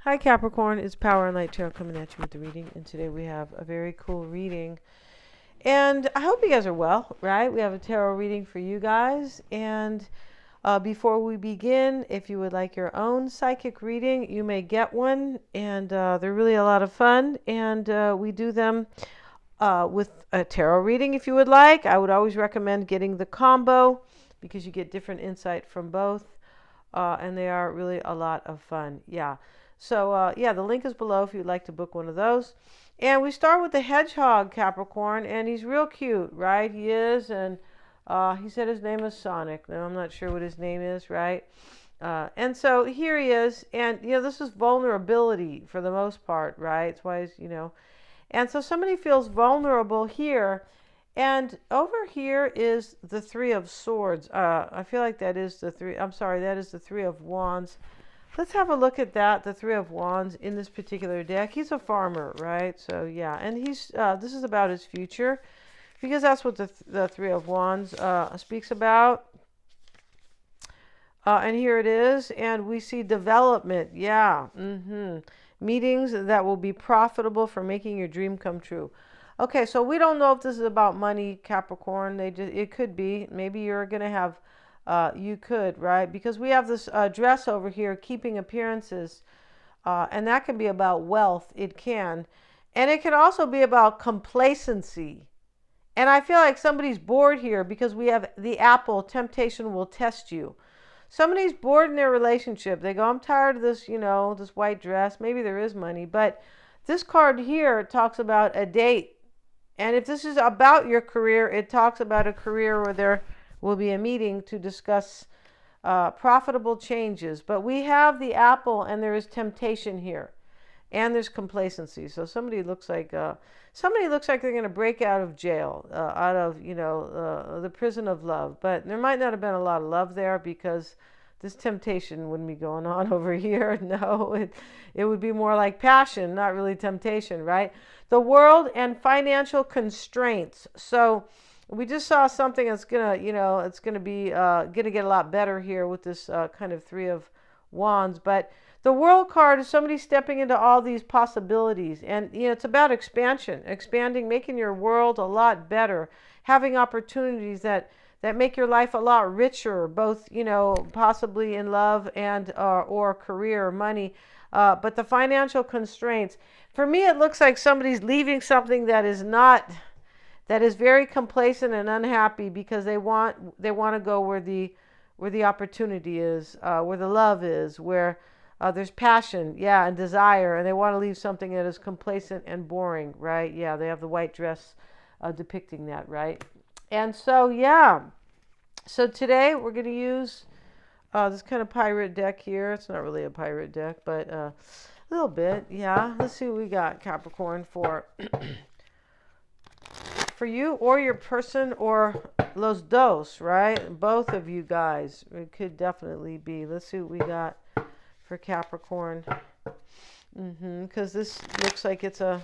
Hi Capricorn, it's Power and Light Tarot coming at you with the reading, and today we have a very cool reading. And I hope you guys are well, right? We have a tarot reading for you guys. And before we begin, if you would like your own psychic reading, you may get one. And they're really a lot of fun. And we do them with a tarot reading if you would like. I would always recommend getting the combo because you get different insight from both. And they are really a lot of fun. Yeah. So, the link is below if you'd like to book one of those. And we start with the hedgehog, Capricorn, and he's real cute, right? He is, and he said his name is Sonic. Now, I'm not sure what his name is, right? And so here he is, and, this is vulnerability for the most part, right? It's why he's. And so somebody feels vulnerable here. And over here is the Three of Swords. I feel like that is the Three of Wands. Let's have a look at that, the Three of Wands in this particular deck. He's a farmer, right? So, yeah, and this is about his future because that's what the Three of Wands speaks about. And here it is, and we see development, yeah, meetings that will be profitable for making your dream come true. Okay, so we don't know if this is about money, Capricorn. It could be. Maybe you're going to have, you could, right? Because we have this dress over here, keeping appearances, and that can be about wealth. It can. And it can also be about complacency. And I feel like somebody's bored here because we have the apple, temptation will test you. Somebody's bored in their relationship. They go, I'm tired of this, this white dress. Maybe there is money, but this card here talks about a date. And if this is about your career, it talks about a career where there will be a meeting to discuss profitable changes. But we have the apple, and there is temptation here, and there's complacency. So somebody looks like they're going to break out of jail, out of the prison of love. But there might not have been a lot of love there because this temptation wouldn't be going on over here. No, it would be more like passion, not really temptation, right? The world and financial constraints. So we just saw something that's gonna, it's gonna be gonna get a lot better here with this kind of Three of Wands. But the World card is somebody stepping into all these possibilities, and it's about expansion, expanding, making your world a lot better, having opportunities that make your life a lot richer, both possibly in love and or career, money. But the financial constraints, for me, it looks like somebody's leaving something that is very complacent and unhappy because they want to go where the opportunity is, where the love is, where there's passion, yeah, and desire, and they want to leave something that is complacent and boring, right? Yeah, they have the white dress depicting that, right? And so, yeah, so today we're going to use this kind of pirate deck here. It's not really a pirate deck, but a little bit, yeah. Let's see what we got, Capricorn, for you or your person or los dos, right? Both of you guys. It could definitely be. Let's see what we got for Capricorn. Because this looks like it's a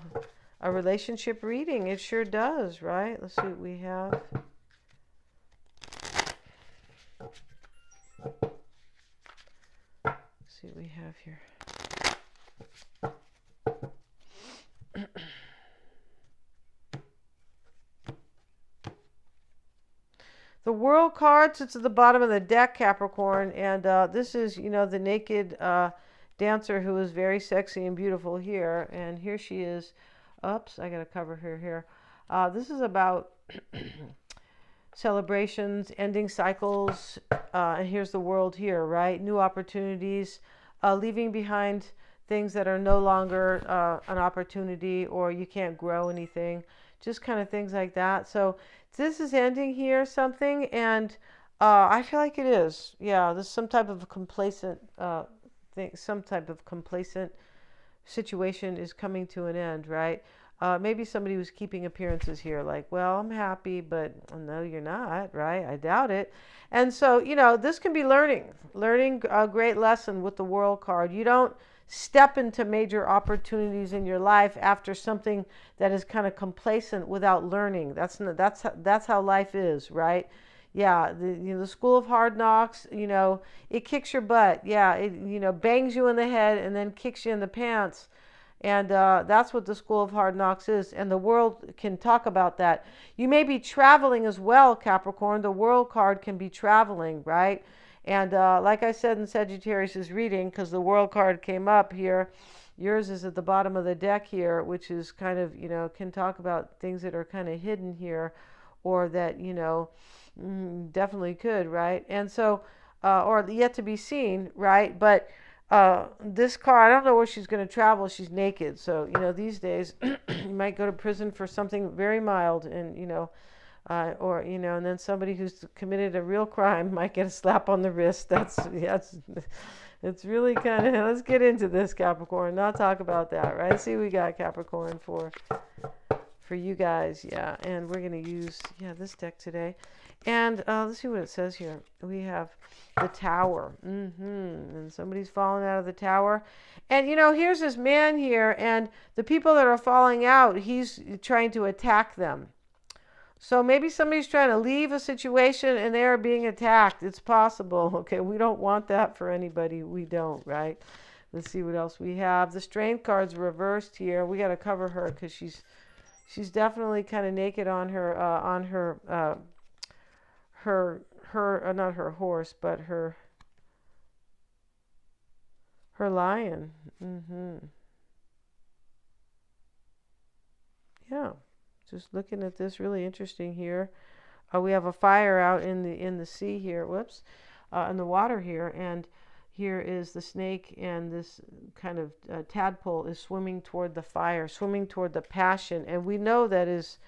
relationship reading. It sure does, right? Let's see what we have. Let's see what we have here. The World card sits at the bottom of the deck, Capricorn, and this is, the naked dancer who is very sexy and beautiful here. And here she is. Oops, I got to cover her here. This is about celebrations, ending cycles, and here's the World here, right? New opportunities, leaving behind things that are no longer an opportunity, or you can't grow anything, just kind of things like that. So this is ending here, something, and I feel like it is. Yeah, there's some type of complacent thing, some type of complacent situation is coming to an end, right? Maybe somebody was keeping appearances here, like, well, I'm happy, but no, you're not, right? I doubt it. And so, this can be learning a great lesson with the World card. You don't step into major opportunities in your life after something that is kind of complacent without learning. That's how life is, right? Yeah, the school of hard knocks, it kicks your butt. Yeah, it, bangs you in the head and then kicks you in the pants. And that's what the school of hard knocks is. And the world can talk about that. You may be traveling as well, Capricorn. The world card can be traveling, right? And like I said in Sagittarius' reading, because the world card came up here, yours is at the bottom of the deck here, which is kind of, can talk about things that are kind of hidden here, or that, definitely could, right? And so, or yet to be seen, right? But this car, I don't know where she's going to travel. She's naked. So, these days you might go to prison for something very mild, and, or, and then somebody who's committed a real crime might get a slap on the wrist. It's really kind of, let's get into this, Capricorn, not talk about that, right? See, we got Capricorn for you guys. Yeah. And we're going to use, this deck today. And let's see what it says here. We have the Tower. And somebody's falling out of the tower. And, here's this man here. And the people that are falling out, he's trying to attack them. So maybe somebody's trying to leave a situation and they are being attacked. It's possible. Okay, we don't want that for anybody. We don't, right? Let's see what else we have. The Strength card's reversed here. We got to cover her because she's definitely kind of naked on her not her horse, but her lion. Yeah, just looking at this, really interesting here. We have a fire out in the sea here. Whoops, in the water here, and here is the snake, and this kind of tadpole is swimming toward the fire, swimming toward the passion, and we know that is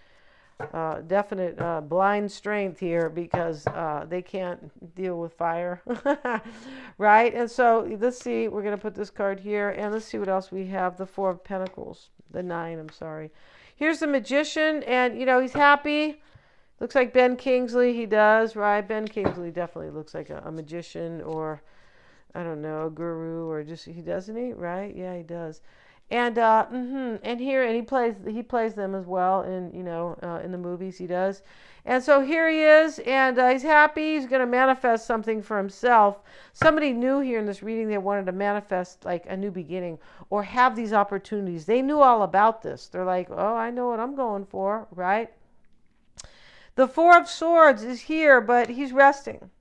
definite blind strength here, because they can't deal with fire. Right? And so let's see, we're going to put this card here, and let's see what else we have. The Four of Pentacles, the Nine, I'm sorry. Here's the Magician, and he's happy. Looks like Ben Kingsley. He does, right? Ben Kingsley definitely looks like a magician, or I don't know, a guru, or just, he doesn't he, right? Yeah, he does. And and here, and he plays them as well in in the movies, he does. And so here he is, and he's happy. He's going to manifest something for himself. Somebody knew here in this reading they wanted to manifest like a new beginning, or have these opportunities. They knew all about this. They're like, oh, I know what I'm going for, right? The Four of Swords is here, but he's resting.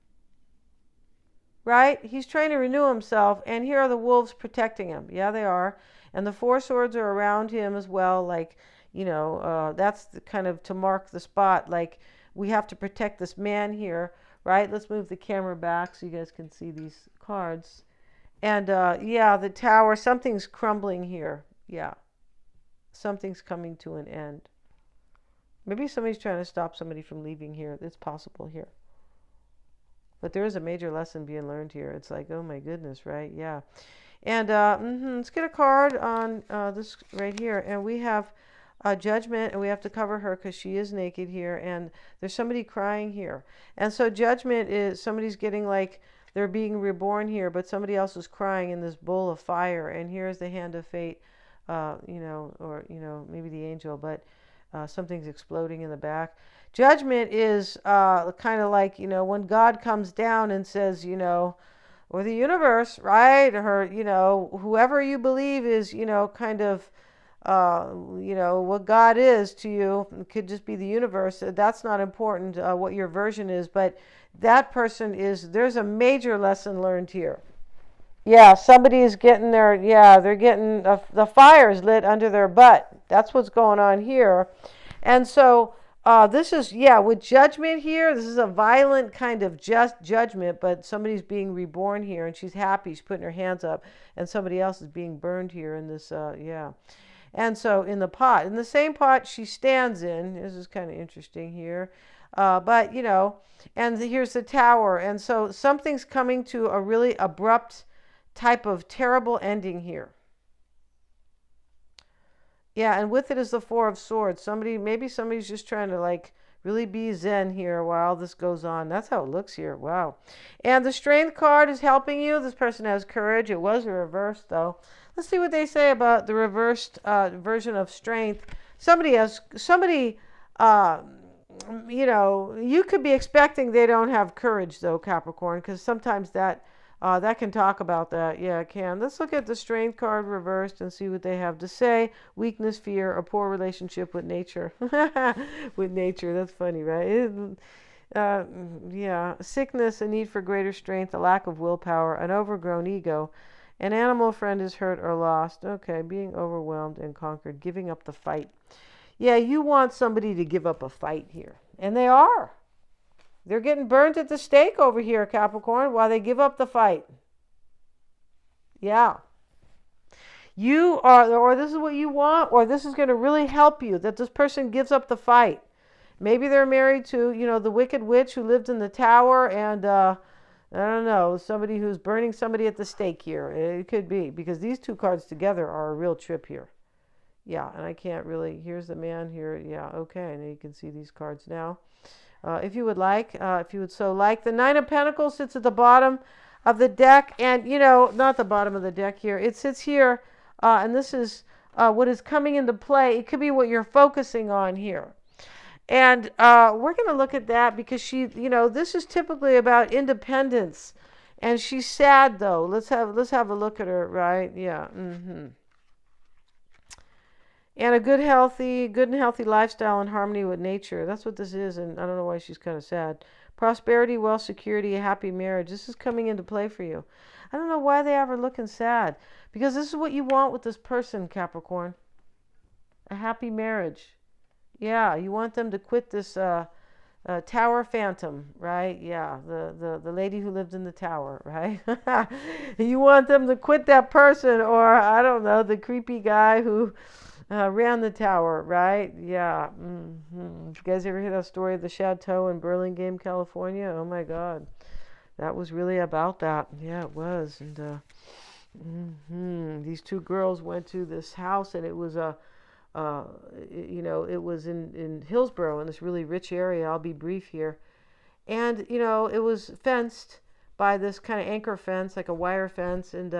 Right? He's trying to renew himself, and here are the wolves protecting him. Yeah, they are. And the Four Swords are around him as well, like, that's the kind of to mark the spot, like, we have to protect this man here, right? Let's move the camera back so you guys can see these cards. And, the Tower, something's crumbling here. Yeah. Something's coming to an end. Maybe somebody's trying to stop somebody from leaving here. It's possible here. But there is a major lesson being learned here. It's like, oh my goodness, right? Yeah. And let's get a card on this right here. And we have Judgment, and we have to cover her because she is naked here. And there's somebody crying here. And so Judgment is somebody's getting like they're being reborn here, but somebody else is crying in this bowl of fire. And here's the hand of fate, or, maybe the angel, but something's exploding in the back. Judgment is kind of like, when God comes down and says, or the universe, right? Or, whoever you believe is, kind of, what God is to you. It could just be the universe. That's not important what your version is, but that person there's a major lesson learned here. Yeah, somebody is getting they're getting, the fire is lit under their butt. That's what's going on here. And so this is, with Judgment here, this is a violent kind of just judgment, but somebody's being reborn here, and she's happy. She's putting her hands up, and somebody else is being burned here in this, And so in the same pot she stands in, this is kind of interesting here, but, and here's the Tower. And so something's coming to a really abrupt type of terrible ending here. Yeah, and with it is the Four of Swords. Maybe somebody's just trying to like really be zen here while this goes on. That's how it looks here. Wow. And the Strength card is helping you. This person has courage. It was reversed though. Let's see what they say about the reversed version of Strength. Somebody you could be expecting they don't have courage, though, Capricorn, because sometimes that can talk about that. Yeah, it can. Let's look at the Strength card reversed and see what they have to say. Weakness, fear, a poor relationship with nature. With nature, that's funny, right? Yeah, sickness, a need for greater strength, a lack of willpower, an overgrown ego. An animal friend is hurt or lost. Okay, being overwhelmed and conquered, giving up the fight. Yeah, you want somebody to give up a fight here. And they are. They're getting burnt at the stake over here, Capricorn, while they give up the fight. Yeah. You are, or this is what you want, or this is going to really help you, that this person gives up the fight. Maybe they're married to, the wicked witch who lived in the tower, and I don't know, somebody who's burning somebody at the stake here. It could be, because these two cards together are a real trip here. Yeah, and I can't really, here's the man here. Yeah, okay, and you can see these cards now. If you would like, if you would so like. The Nine of Pentacles sits at the bottom of the deck, and, not the bottom of the deck here. It sits here, and this is what is coming into play. It could be what you're focusing on here. And we're going to look at that because this is typically about independence. And she's sad, though. Let's have a look at her, right? Yeah. And a good and healthy lifestyle in harmony with nature. That's what this is, and I don't know why she's kind of sad. Prosperity, wealth, security, a happy marriage. This is coming into play for you. I don't know why they have her looking sad, because this is what you want with this person, Capricorn. A happy marriage. Yeah, you want them to quit this tower phantom, right? Yeah, the lady who lived in the tower, right? You want them to quit that person, or I don't know, the creepy guy who ran the tower, right? Yeah. You guys ever hear that story of the chateau in Burlingame, California? Oh my God, that was really about that. Yeah, it was. And these two girls went to this house, and it was it was in Hillsborough, in this really rich area. I'll be brief here. And, it was fenced by this kind of anchor fence, like a wire fence. And,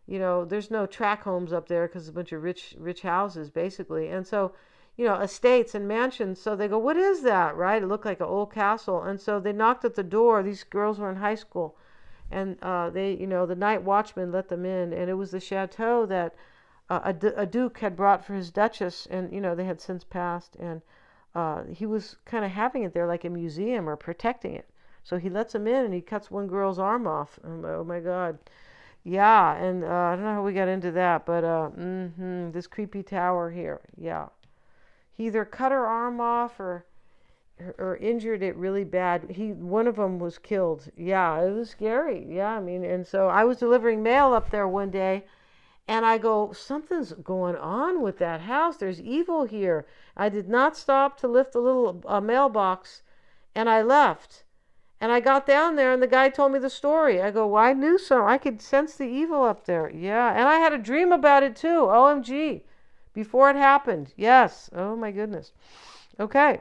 there's no track homes up there because it's a bunch of rich houses, basically. And so, estates and mansions. So they go, what is that, right? It looked like an old castle. And so they knocked at the door. These girls were in high school. And the night watchman let them in. And it was the chateau that a duke had brought for his duchess, and they had since passed, and he was kind of having it there like a museum, or protecting it. So he lets him in, and he cuts one girl's arm off. Oh my God. Yeah. And I don't know how we got into that, but this creepy tower here. Yeah, he either cut her arm off or injured it really bad. One of them was killed. Yeah, it was scary. Yeah, I mean, and so I was delivering mail up there one day, and I go, something's going on with that house. There's evil here. I did not stop to lift the little mailbox, and I left. And I got down there, and the guy told me the story. I go, well, I knew so. I could sense the evil up there. Yeah, and I had a dream about it too. OMG. Before it happened. Yes. Oh, my goodness. Okay.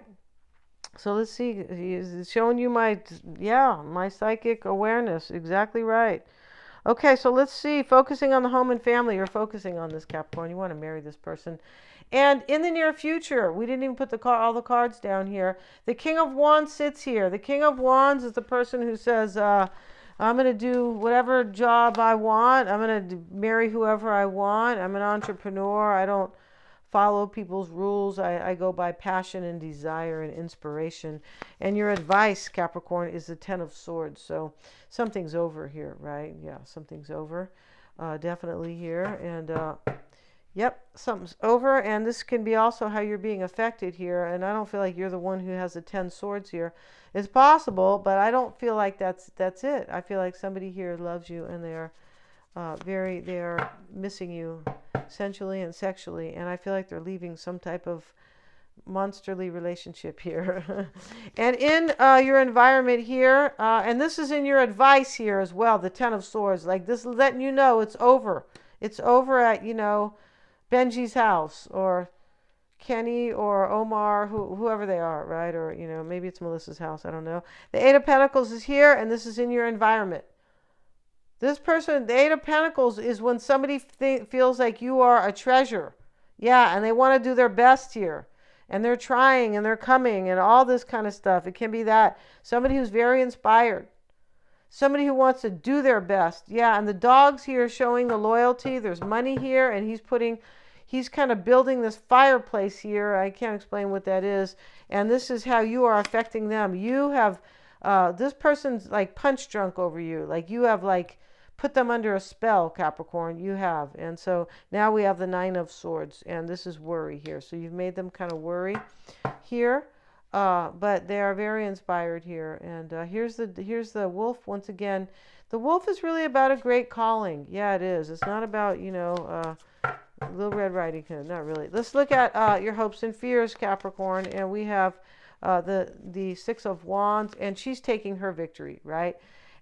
So let's see. He's showing you my psychic awareness. Exactly right. Okay, so let's see. Focusing on the home and family. You're focusing on this, Capricorn. You want to marry this person. And in the near future, we didn't even put all the cards down here. The King of Wands sits here. The King of Wands is the person who says, I'm going to do whatever job I want. I'm going to marry whoever I want. I'm an entrepreneur. I don't follow people's rules. I go by passion and desire and inspiration. And your advice, Capricorn, is the Ten of Swords. So something's over here, right? Yeah, something's over. Definitely here. And yep, something's over. And this can be also how you're being affected here. And I don't feel like you're the one who has the 10 swords here. It's possible, but I don't feel like that's it. I feel like somebody here loves you, and they are they are missing you sensually and sexually, and I feel like they're leaving some type of monsterly relationship here. And in your environment here, and this is in your advice here as well, the Ten of Swords, like this is letting you know it's over. It's over at, Benji's house, or Kenny, or Omar, whoever they are, right? Or, maybe it's Melissa's house, I don't know. The Eight of Pentacles is here, and this is in your environment. This person, the Eight of Pentacles, is when somebody feels like you are a treasure. Yeah, and they want to do their best here. and they're trying and they're coming and all this kind of stuff. It can be that. Somebody who's very inspired. Somebody who wants to do their best. Yeah, and the dog's here showing the loyalty. There's money here, and he's kind of building this fireplace here. I can't explain what that is. And this is how you are affecting them. You have, this person's like punch drunk over you. Like you have like put them under a spell, Capricorn. You have. And so now we have the Nine of Swords, and this is worry here. So you've made them kind of worry here. But they are very inspired here. And here's the wolf once again. The wolf is really about a great calling. Yeah, it is. It's not about, Little Red Riding Hood. Not really. Let's look at your hopes and fears, Capricorn. And we have the Six of Wands, and she's taking her victory, right?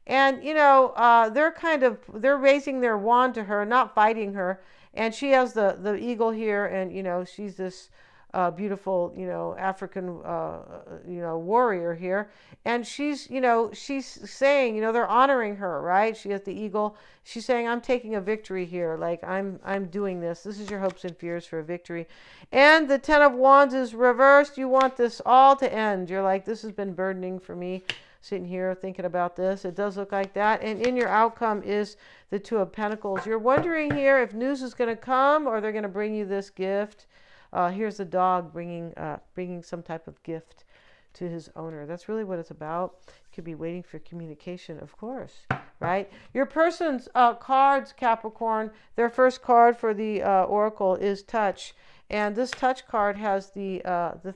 And, they're raising their wand to her, not fighting her. And she has the eagle here, and, she's this beautiful, African, warrior here. And she's saying, they're honoring her, right? She has the eagle. She's saying, I'm taking a victory here. Like I'm doing this. This is your hopes and fears for a victory. And the Ten of Wands is reversed. You want this all to end. You're like, this has been burdening for me, sitting here thinking about this. It does look like that. And in your outcome is the Two of Pentacles. You're wondering here if news is going to come or they're going to bring you this gift. Here's the dog bringing some type of gift to his owner. That's really what it's about. You could be waiting for communication, of course, right? Your person's cards, Capricorn, their first card for the oracle is touch. And this touch card has the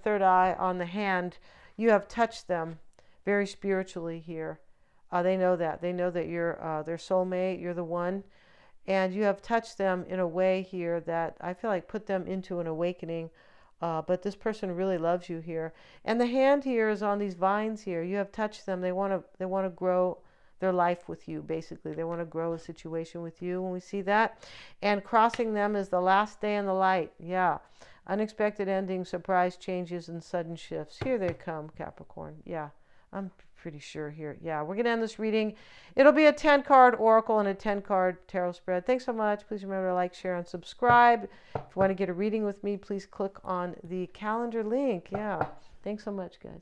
third eye on the hand. You have touched them very spiritually here. They know that. They know that you're their soulmate. You're the one. And you have touched them in a way here that I feel like put them into an awakening. But this person really loves you here. And the hand here is on these vines here. You have touched them. They want to grow their life with you, basically. They want to grow a situation with you when we see that. And crossing them is the last day in the light. Yeah. Unexpected endings, surprise changes, and sudden shifts. Here they come, Capricorn. Yeah. I'm pretty sure here. Yeah, we're going to end this reading. It'll be a 10-card oracle and a 10-card tarot spread. Thanks so much. Please remember to like, share, and subscribe. If you want to get a reading with me, please click on the calendar link. Yeah. Thanks so much, guys.